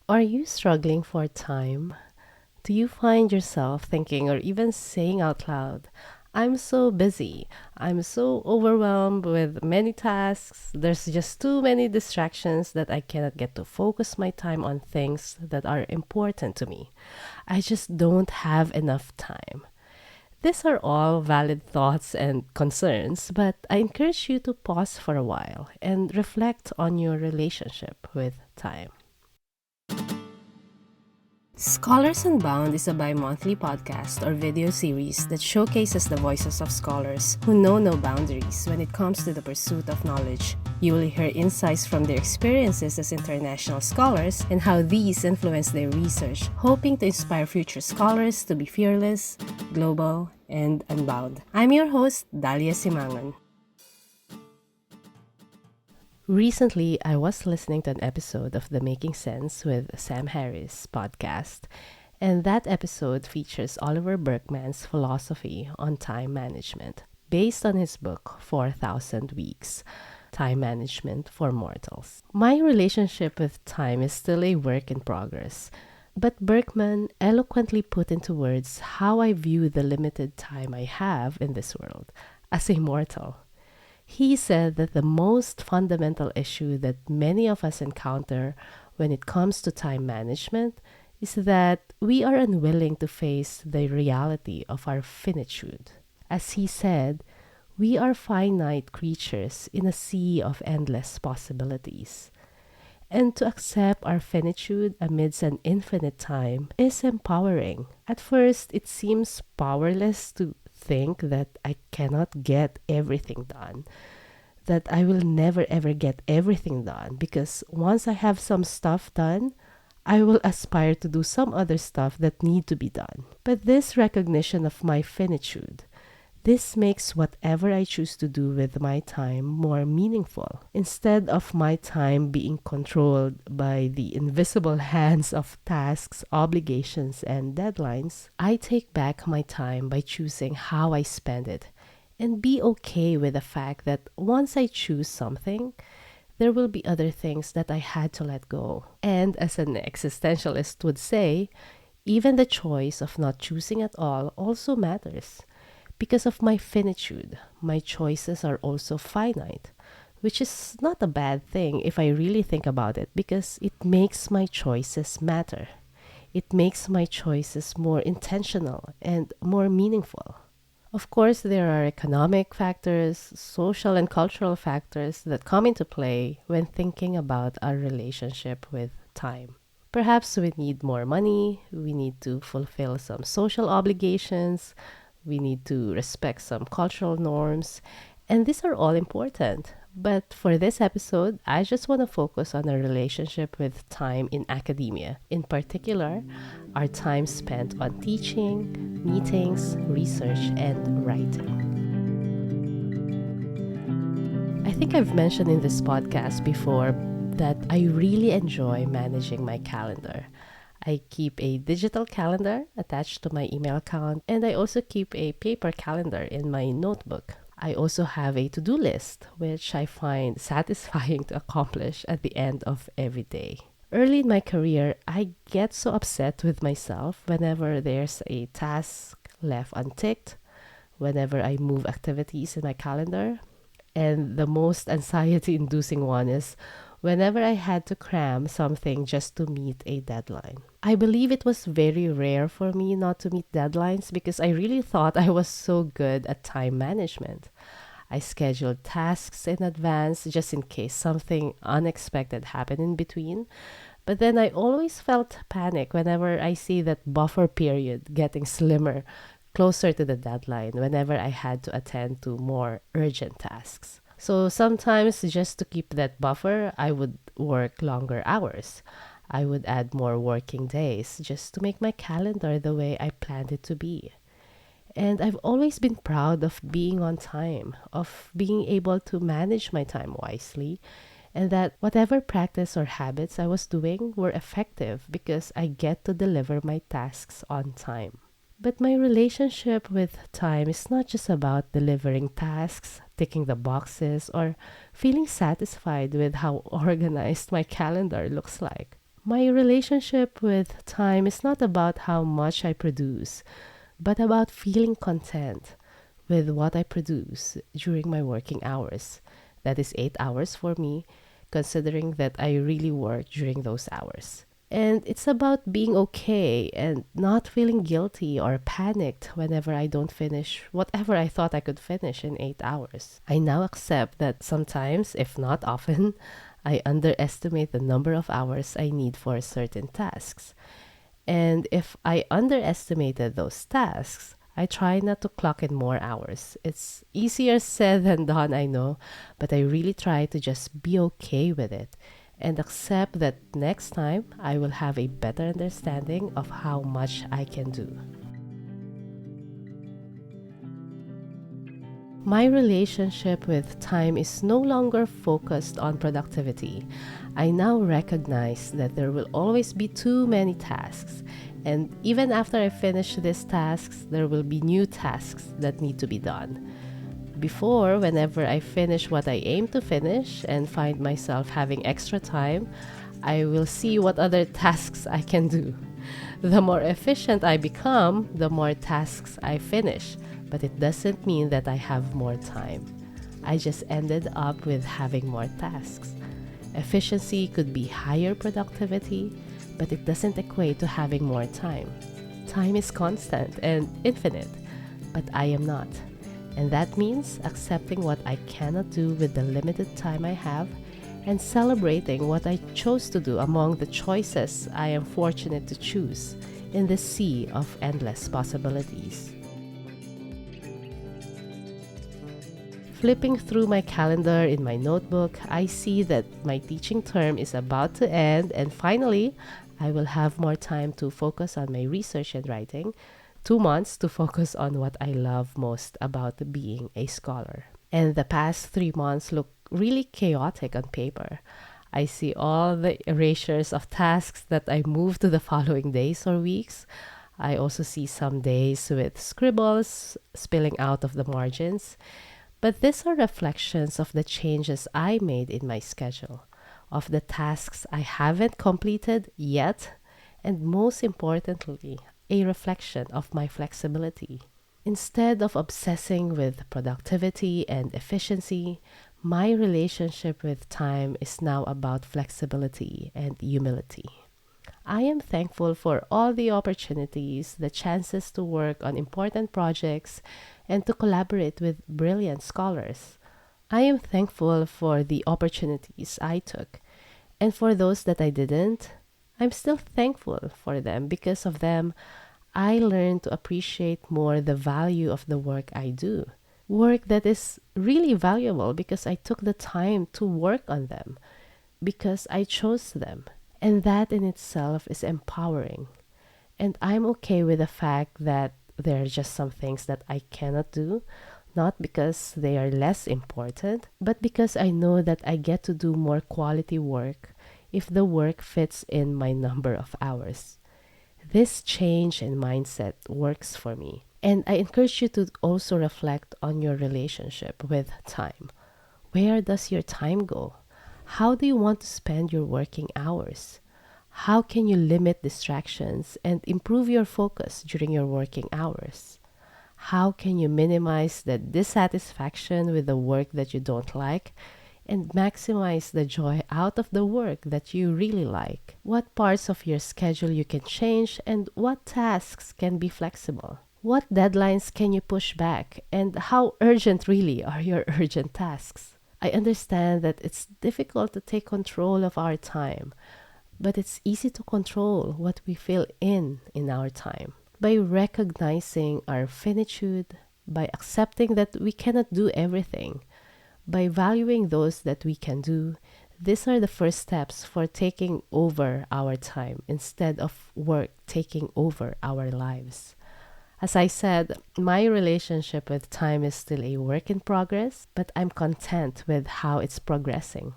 Are you struggling for time? Do you find yourself thinking or even saying out loud, I'm so busy. I'm so overwhelmed with many tasks. There's just too many distractions that I cannot get to focus my time on things that are important to me. I just don't have enough time. These are all valid thoughts and concerns, but I encourage you to pause for a while and reflect on your relationship with time. Scholars Unbound is a bi monthly podcast or video series that showcases the voices of scholars who know no boundaries when it comes to the pursuit of knowledge. You will hear insights from their experiences as international scholars and how these influence their research, hoping to inspire future scholars to be fearless, global, and unbound. I'm your host, Dalia Simangan. Recently, I was listening to an episode of the Making Sense with Sam Harris podcast, and that episode features Oliver Burkeman's philosophy on time management, based on his book 4,000 Weeks Time Management for Mortals. My relationship with time is still a work in progress, but Burkeman eloquently put into words how I view the limited time I have in this world as a mortal. He said that the most fundamental issue that many of us encounter when it comes to time management is that we are unwilling to face the reality of our finitude. As he said, we are finite creatures in a sea of endless possibilities. And to accept our finitude amidst an infinite time is empowering. At first, it seems powerless to think that I cannot get everything done, that I will never ever get everything done because once I have some stuff done, I will aspire to do some other stuff that need to be done. But this recognition of my finitude, this makes whatever I choose to do with my time more meaningful. Instead of my time being controlled by the invisible hands of tasks, obligations, and deadlines, I take back my time by choosing how I spend it and be okay with the fact that once I choose something, there will be other things that I had to let go. And as an existentialist would say, even the choice of not choosing at all also matters. Because of my finitude, my choices are also finite, which is not a bad thing if I really think about it because it makes my choices matter. It makes my choices more intentional and more meaningful. Of course, there are economic factors, social and cultural factors that come into play when thinking about our relationship with time. Perhaps we need more money, we need to fulfill some social obligations, we need to respect some cultural norms, and these are all important. But for this episode, I just want to focus on our relationship with time in academia. In particular, our time spent on teaching, meetings, research, and writing. I think I've mentioned in this podcast before that I really enjoy managing my calendar. I keep a digital calendar attached to my email account, and I also keep a paper calendar in my notebook. I also have a to-do list, which I find satisfying to accomplish at the end of every day. Early in my career, I get so upset with myself whenever there's a task left unticked, whenever I move activities in my calendar, and the most anxiety inducing one is whenever I had to cram something just to meet a deadline. I believe it was very rare for me not to meet deadlines because I really thought I was so good at time management. I scheduled tasks in advance just in case something unexpected happened in between. But then I always felt panic whenever I see that buffer period getting slimmer closer to the deadline whenever I had to attend to more urgent tasks. So sometimes just to keep that buffer, I would work longer hours. I would add more working days just to make my calendar the way I planned it to be. And I've always been proud of being on time, of being able to manage my time wisely, and that whatever practice or habits I was doing were effective because I get to deliver my tasks on time. But my relationship with time is not just about delivering tasks, ticking the boxes, or feeling satisfied with how organized my calendar looks like. My relationship with time is not about how much I produce, but about feeling content with what I produce during my working hours. That is 8 hours for me, considering that I really work during those hours. And it's about being okay and not feeling guilty or panicked whenever I don't finish whatever I thought I could finish in 8 hours. I now accept that sometimes, if not often, I underestimate the number of hours I need for certain tasks. And if I underestimated those tasks, I try not to clock in more hours. It's easier said than done, I know, but I really try to just be okay with it and accept that next time I will have a better understanding of how much I can do. My relationship with time is no longer focused on productivity. I now recognize that there will always be too many tasks, and even after I finish these tasks, there will be new tasks that need to be done. Before, whenever I finish what I aim to finish and find myself having extra time, I will see what other tasks I can do. The more efficient I become, the more tasks I finish, but it doesn't mean that I have more time. I just ended up with having more tasks. Efficiency could be higher productivity, but it doesn't equate to having more time. Time is constant and infinite, but I am not. And that means accepting what I cannot do with the limited time I have and celebrating what I chose to do among the choices I am fortunate to choose in this sea of endless possibilities. Flipping through my calendar in my notebook, I see that my teaching term is about to end, and finally, I will have more time to focus on my research and writing, 2 months to focus on what I love most about being a scholar. And the past 3 months look really chaotic on paper. I see all the erasures of tasks that I move to the following days or weeks. I also see some days with scribbles spilling out of the margins. But these are reflections of the changes I made in my schedule, of the tasks I haven't completed yet, and most importantly, a reflection of my flexibility. Instead of obsessing with productivity and efficiency, my relationship with time is now about flexibility and humility. I am thankful for all the opportunities, the chances to work on important projects, and to collaborate with brilliant scholars. I am thankful for the opportunities I took, and for those that I didn't, I'm still thankful for them. Because of them, I learned to appreciate more the value of the work I do. Work that is really valuable because I took the time to work on them, because I chose them. And that in itself is empowering. And I'm okay with the fact that there are just some things that I cannot do, not because they are less important, but because I know that I get to do more quality work if the work fits in my number of hours. This change in mindset works for me. And I encourage you to also reflect on your relationship with time. Where does your time go? How do you want to spend your working hours? How can you limit distractions and improve your focus during your working hours? How can you minimize the dissatisfaction with the work that you don't like and maximize the joy out of the work that you really like? What parts of your schedule you can change and what tasks can be flexible? What deadlines can you push back and how urgent really are your urgent tasks? I understand that it's difficult to take control of our time, but it's easy to control what we fill in our time. By recognizing our finitude, by accepting that we cannot do everything, by valuing those that we can do, these are the first steps for taking over our time instead of work taking over our lives. As I said, my relationship with time is still a work in progress, but I'm content with how it's progressing.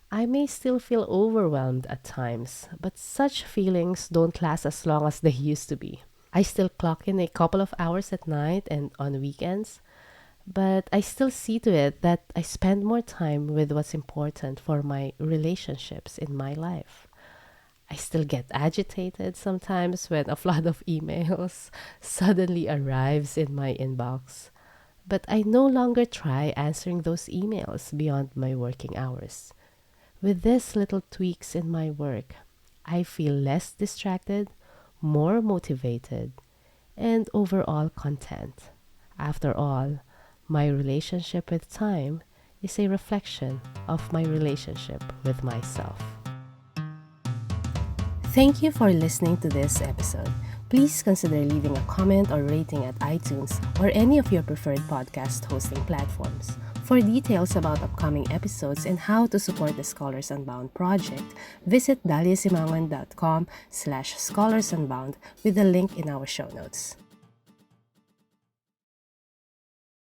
I may still feel overwhelmed at times, but such feelings don't last as long as they used to be. I still clock in a couple of hours at night and on weekends, but I still see to it that I spend more time with what's important for my relationships in my life. I still get agitated sometimes when a flood of emails suddenly arrives in my inbox. But I no longer try answering those emails beyond my working hours. With these little tweaks in my work, I feel less distracted, more motivated, and overall content. After all, my relationship with time is a reflection of my relationship with myself. Thank you for listening to this episode. Please consider leaving a comment or rating at iTunes or any of your preferred podcast hosting platforms. For details about upcoming episodes and how to support the Scholars Unbound project, visit daliasimangan.com/scholars unbound with the link in our show notes.